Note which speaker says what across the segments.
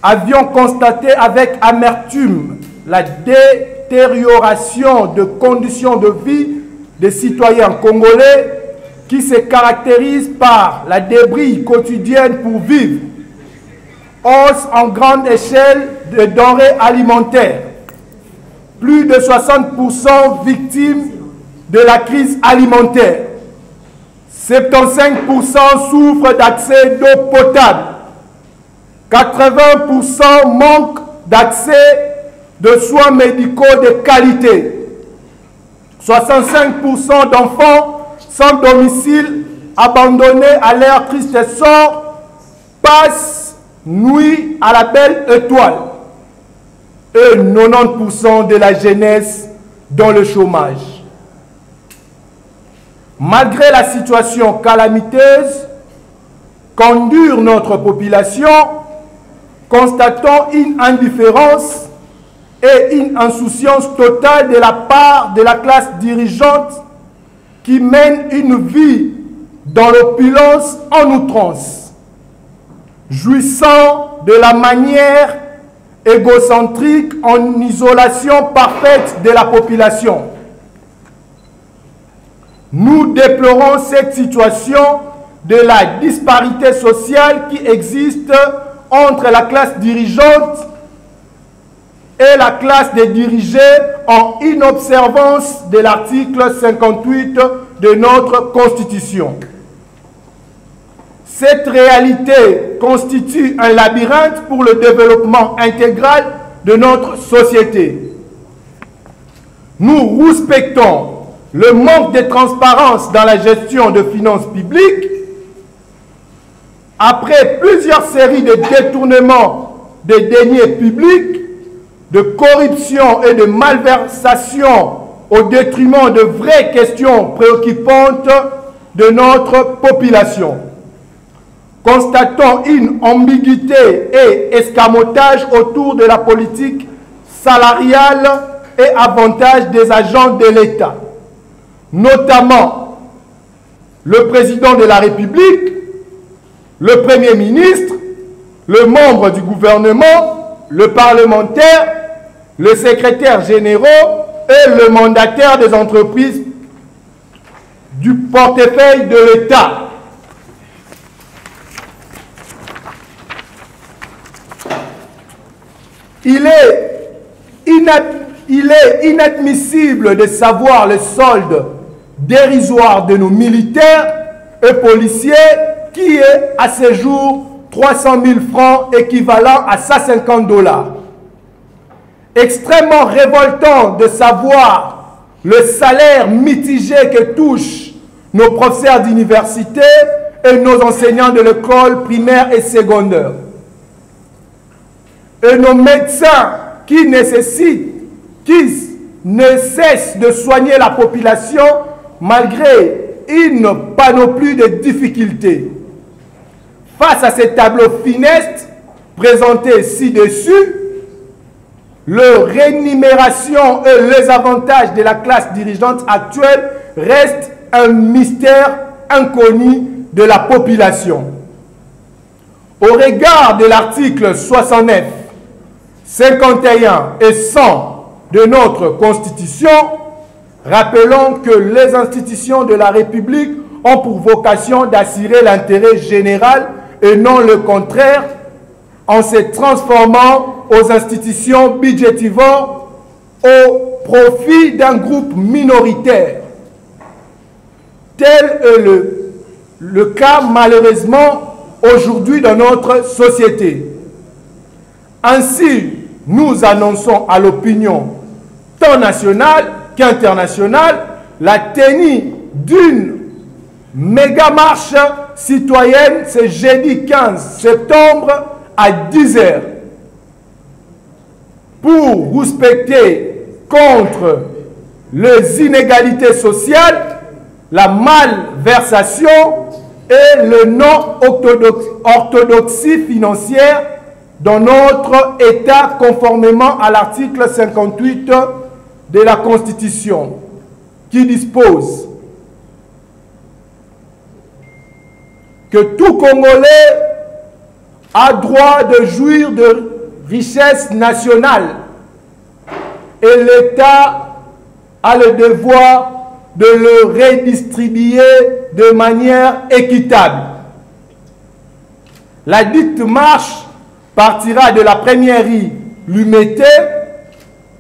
Speaker 1: avions constaté avec amertume la détérioration de conditions de vie des citoyens congolais qui se caractérise par la débris quotidienne pour vivre, hausse en grande échelle de denrées alimentaires, plus de 60% victimes de la crise alimentaire, 75% souffrent d'accès d'eau potable, 80% manquent d'accès de soins médicaux de qualité, 65% d'enfants sans domicile, abandonnés à leur triste sort, passent nuit à la belle étoile. Et 90% de la jeunesse dans le chômage. Malgré la situation calamiteuse qu'endure notre population, constatons une indifférence et une insouciance totale de la part de la classe dirigeante qui mène une vie dans l'opulence en outrance, jouissant de la manière égocentrique en isolation parfaite de la population. Nous déplorons cette situation de la disparité sociale qui existe entre la classe dirigeante et la classe des dirigés en inobservance de l'article 58 de notre Constitution. Cette réalité constitue un labyrinthe pour le développement intégral de notre société. Nous respectons le manque de transparence dans la gestion de finances publiques. Après plusieurs séries de détournements des deniers publics, de corruption et de malversation au détriment de vraies questions préoccupantes de notre population. Constatons une ambiguïté et escamotage autour de la politique salariale et avantages des agents de l'État, notamment le président de la République, le Premier ministre, le membre du gouvernement, le parlementaire, le secrétaire général et le mandataire des entreprises du portefeuille de l'État. Il est inadmissible de savoir le solde dérisoire de nos militaires et policiers qui est à ce jour 300 000 francs équivalent à 150 $. Extrêmement révoltant de savoir le salaire mitigé que touchent nos professeurs d'université et nos enseignants de l'école primaire et secondaire. Et nos médecins qui ne cessent de soigner la population malgré une panoplie de difficultés. Face à ces tableaux funestes présentés ci-dessus, leur rémunération et les avantages de la classe dirigeante actuelle restent un mystère inconnu de la population. Au regard de l'article 69, 51 et 100 de notre Constitution, rappelons que les institutions de la République ont pour vocation d'assurer l'intérêt général et non le contraire, en se transformant aux institutions budgétivores au profit d'un groupe minoritaire. Tel est le cas malheureusement aujourd'hui dans notre société. Ainsi, nous annonçons à l'opinion tant nationale qu'internationale la tenue d'une méga marche citoyenne ce jeudi 15 septembre à 10 h pour respecter contre les inégalités sociales, la malversation et le non-orthodoxie financière dans notre État conformément à l'article 58 de la Constitution qui dispose que tout Congolais a droit de jouir de richesse nationale et l'État a le devoir de le redistribuer de manière équitable. La dite marche partira de la première rue Lumété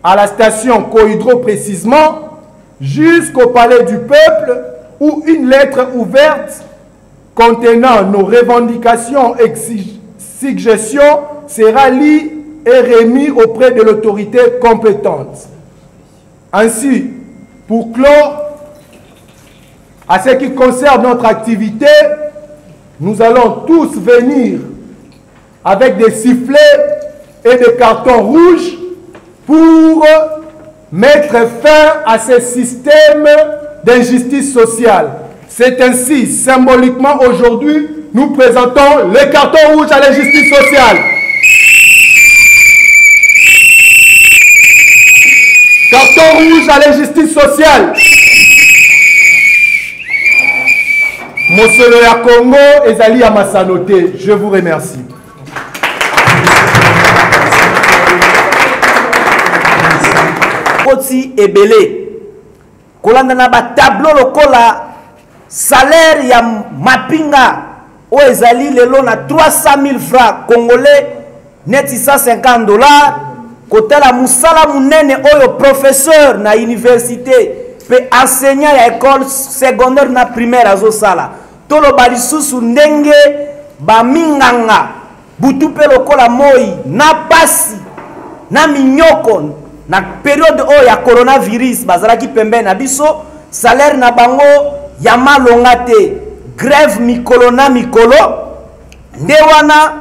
Speaker 1: à la station Cohydro précisément jusqu'au palais du peuple où une lettre ouverte contenant nos revendications et suggestions sera lue et remise auprès de l'autorité compétente. Ainsi, pour clore, à ce qui concerne notre activité, nous allons tous venir avec des sifflets et des cartons rouges pour mettre fin à ce système d'injustice sociale. C'est ainsi, symboliquement aujourd'hui, nous présentons les cartons rouges à l'injustice sociale. Carton rouge à l'injustice sociale. Monsieur le Congo et Zali Amassanoté, je vous remercie.
Speaker 2: Koti ebele. Kolanda na ba tableau lokola salaire ya mapinga o ezali lelo na 300 000 francs congolais net $150. Kotala musala munene oyo professeur na université pe enseignant ya école secondaire na primaire azo sala. Tolo balisusu ndenge ba minganga butu pe lokola moi na pasi na minyoko na période oyo ya coronavirus bazalaki pembe na biso salaire na bango ya malonga te grève mikolo na mikolo nde wana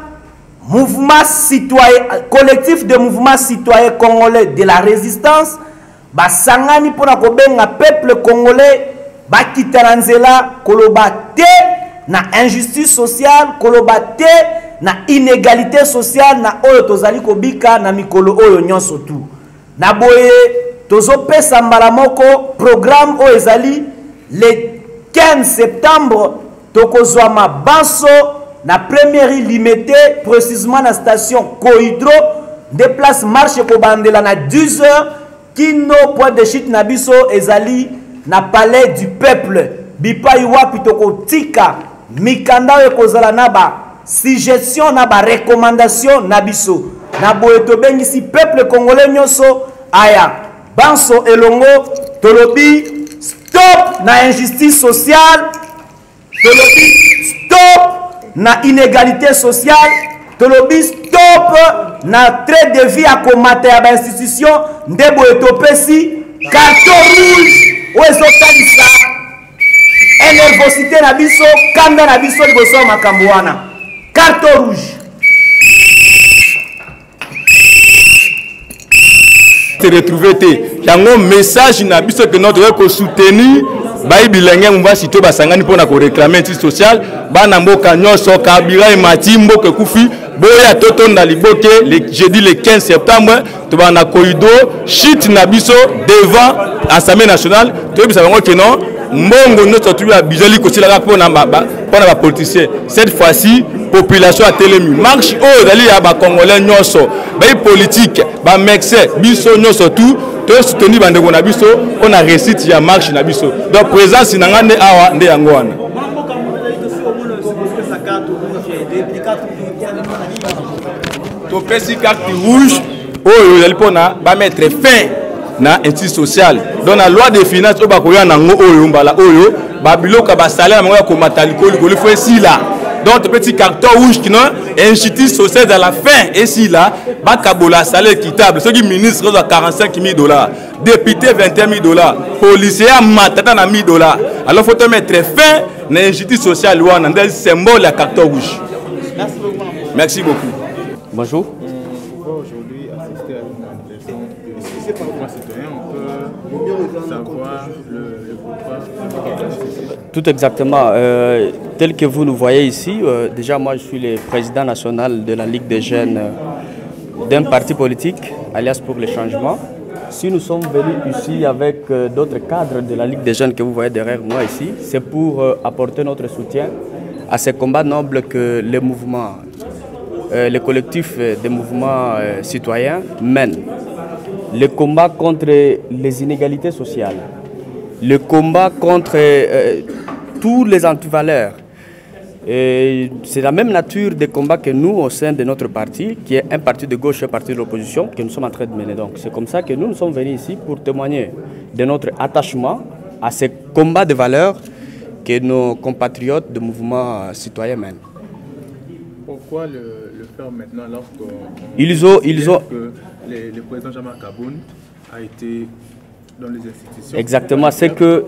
Speaker 2: mouvement citoyen collectif de mouvement citoyen congolais de la résistance basangani pona kobenga peuple congolais bakitana nzela koloba te na injustice sociale koloba te na inégalité sociale na oyo tozali kobika na mikolo oyo nyonso tu na boye tozopesa mbala moko programme oyo ezali le 15 septembre tokozwama banso na première limité précisément na station Cohydro de place marche ko bandela na 10 heures kino point de chute na biso ezali na palais du peuple bipai wapi tokotika mikanda oyo kozala na ba suggestion na ba recommandation na biso na boye tobengisi peuple congolais nyonso aya banso elongo tolobi stop na injustice sociale tolobi stop na inégalité sociale tolobi stop na trait de vie à komata ya ba institution ndebo etopesi carton rouge ozo kalisa nervosité na biso kanda na biso liboso makambo wana carton rouge
Speaker 3: retrouver te yango message na biso que notre ko soutenir bayi bilenge mva sito basangani pona ko réclamer titre social bana mboka nyonso kabira et matimbo ke kufi boya totonda liboke le jeudi le 15 septembre to bana Cohydro shit na biso devant Assemblée nationale to bisa bango que non mbongo nyonso tu ya bizali ko sila pona ba politicien cette fois-ci population a telemi marche o dali ya ba congolais nyonso bayi politique ba mexe biso nyonso tout to soutenir bandeko na biso on a réussite ya marche na biso donc présence na ngande awa nde yango wana to pesi carte rouge oyo yali pona ba mettre fin na injustice sociale dans la loi des finances o ba koya nango oyo mbala oyo ba biloka ba salaire na ko mataliko likolo fo si là donc petit carton rouge qui non injustice sociale à la fin et si là ba kabola salaire équitable ceux qui ministre doit $45 000 député $21 000 policier matata na $1000 alors faut te mettre fin na injustice sociale wana ndel symbole la carton rouge. Merci beaucoup.
Speaker 4: Bonjour.
Speaker 5: Aujourd'hui assister à une manifestation de mouvement citoyen, on peut savoir le pourquoi.
Speaker 4: Tout exactement. Tel que vous nous voyez ici, déjà moi je suis le président national de la Ligue des jeunes d'un parti politique, Alliance pour le changement. Si nous sommes venus ici avec d'autres cadres de la Ligue des jeunes que vous voyez derrière moi ici, c'est pour apporter notre soutien à ces combats nobles que le mouvement le collectif des mouvements citoyens mène. Le combat contre les inégalités sociales, le combat contre tous les antivaleurs. C'est la même nature des combats que nous, au sein de notre parti, qui est un parti de gauche et un parti de l'opposition, que nous sommes en train de mener. Donc c'est comme ça que nous sommes venus ici pour témoigner de notre attachement à ces combats de valeurs que nos compatriotes de mouvements citoyens mènent.
Speaker 5: Pourquoi le faire maintenant alors que le président Jean-Marc Kaboun a été dans les institutions?
Speaker 4: Exactement, c'est que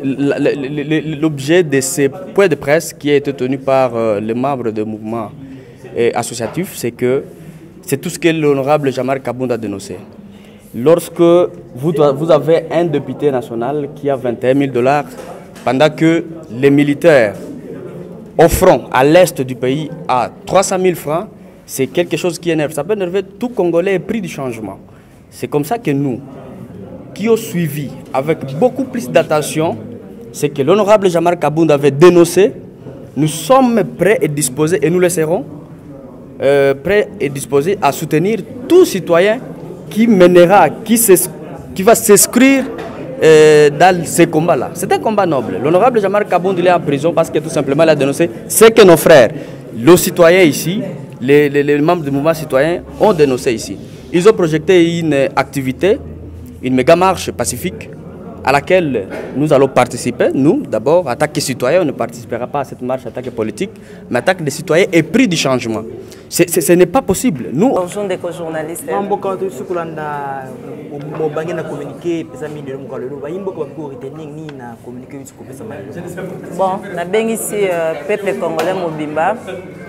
Speaker 4: l'objet de ces points de presse qui a été tenu par les membres du mouvement associatif, c'est que c'est tout ce que l'honorable Jean-Marc Kaboun a dénoncé. Lorsque vous avez un député national qui a 21 000 $, pendant que les militaires au front, à l'est du pays, à 300 000 francs, c'est quelque chose qui énerve. Ça peut énerver tout Congolais et pris du changement. C'est comme ça que nous, qui ont suivi avec beaucoup plus d'attention ce que l'honorable Jean-Marc Kaboun avait dénoncé, nous sommes prêts et disposés, et nous le serons, prêts et disposés à soutenir tout citoyen qui mènera, qui va s'inscrire dans ces combats-là. C'est un combat noble. L'honorable Jean-Marc Kaboun est en prison parce que tout simplement il a dénoncé ce que nos frères, les citoyens ici, les membres du mouvement citoyen ont dénoncé ici. Ils ont projeté une activité, une méga marche pacifique à laquelle nous allons participer. Nous, d'abord, attaque des citoyens, on ne participera pas à cette marche attaque politique, mais attaque des citoyens et prix du changement. Ce n'est pas possible. Nous,
Speaker 6: bonjour des journalistes. Bon, na ici peuple congolais mobimba.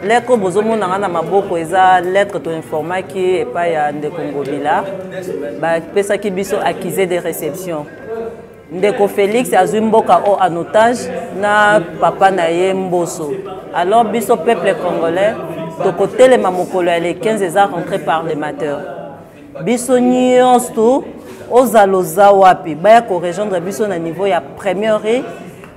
Speaker 6: Lettre bozomo na maboko eza lettre to informa qui est pas ya ndeko ngobila. Ba pesa ki biso accusé de réception. Ndeko Félix azwi mboka o en otage na papa na ye Mboso. Alors biso peuple congolais tokotelema mokolo ya les 15 eza rentrée parlementaire. Biso nyonso ozaloza wapi baya ko rejoindre biso na niveau ya première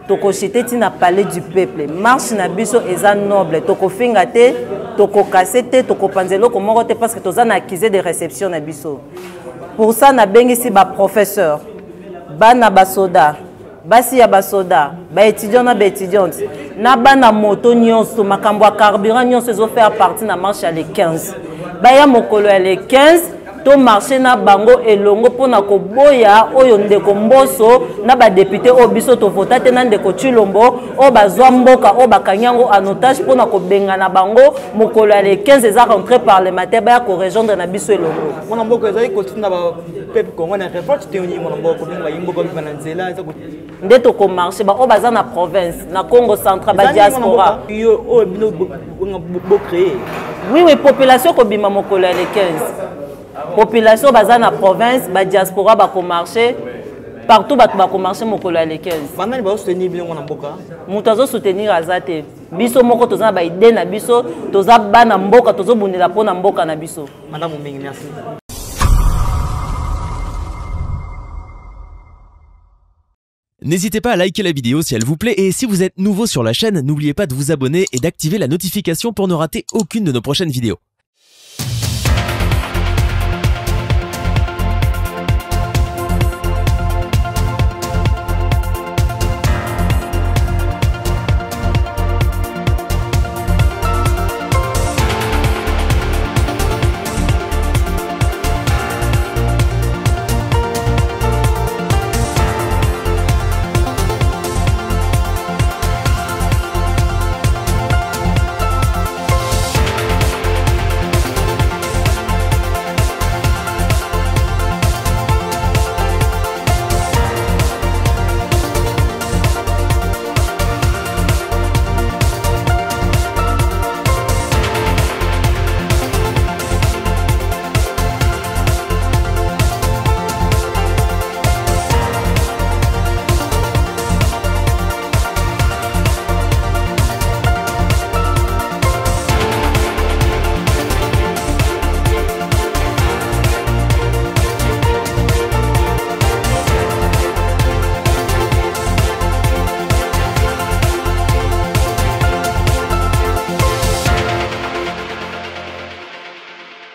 Speaker 6: tokochite tina palais du peuple. Marche na biso eza noble tokofinga te tokokase te tokopanzelo komoko te parce que toza na accusé de réception na biso. Pour ça na bengisi ba professeur bana basoda basi ya basoda ba étudiant na ba étudiante na bana moto nyonso makambo ya carburant nyonso ezo faire partie na marche ya les 15 baya mokolo ya les 15 to marché na bango elongo pona ko boya oyo ndeko Mboso na ba député o biso to vota te na ndeko Chilombo o bazwa mboka o bakanyango en otage pona ko benga na bango mokolo ya les 15 eza rentrée parlementaire baya ko rejoindre na biso elongo
Speaker 2: mona mboka ezali kotina ba peuple congolais na révolte te oni mona mboka benga yimboka bana nzela eza ko
Speaker 6: nde to ko marché ba o baza na province na Congo central ba diaspora
Speaker 2: yo o bino bo créer
Speaker 6: oui population ko bima mokolo ya les 15 population baza na province ba diaspora ba ko marché partout ba ko marché mokolo ya les 15
Speaker 2: banani ba soutenir bilongo na mboka
Speaker 6: mutu azo soutenir azate biso moko toza ba idée na biso toza bana mboka tozo bundela pona mboka na biso
Speaker 2: madame Mingi merci.
Speaker 7: N'hésitez pas à liker la vidéo si elle vous plaît et si vous êtes nouveau sur la chaîne, n'oubliez pas de vous abonner et d'activer la notification pour ne rater aucune de nos prochaines vidéos.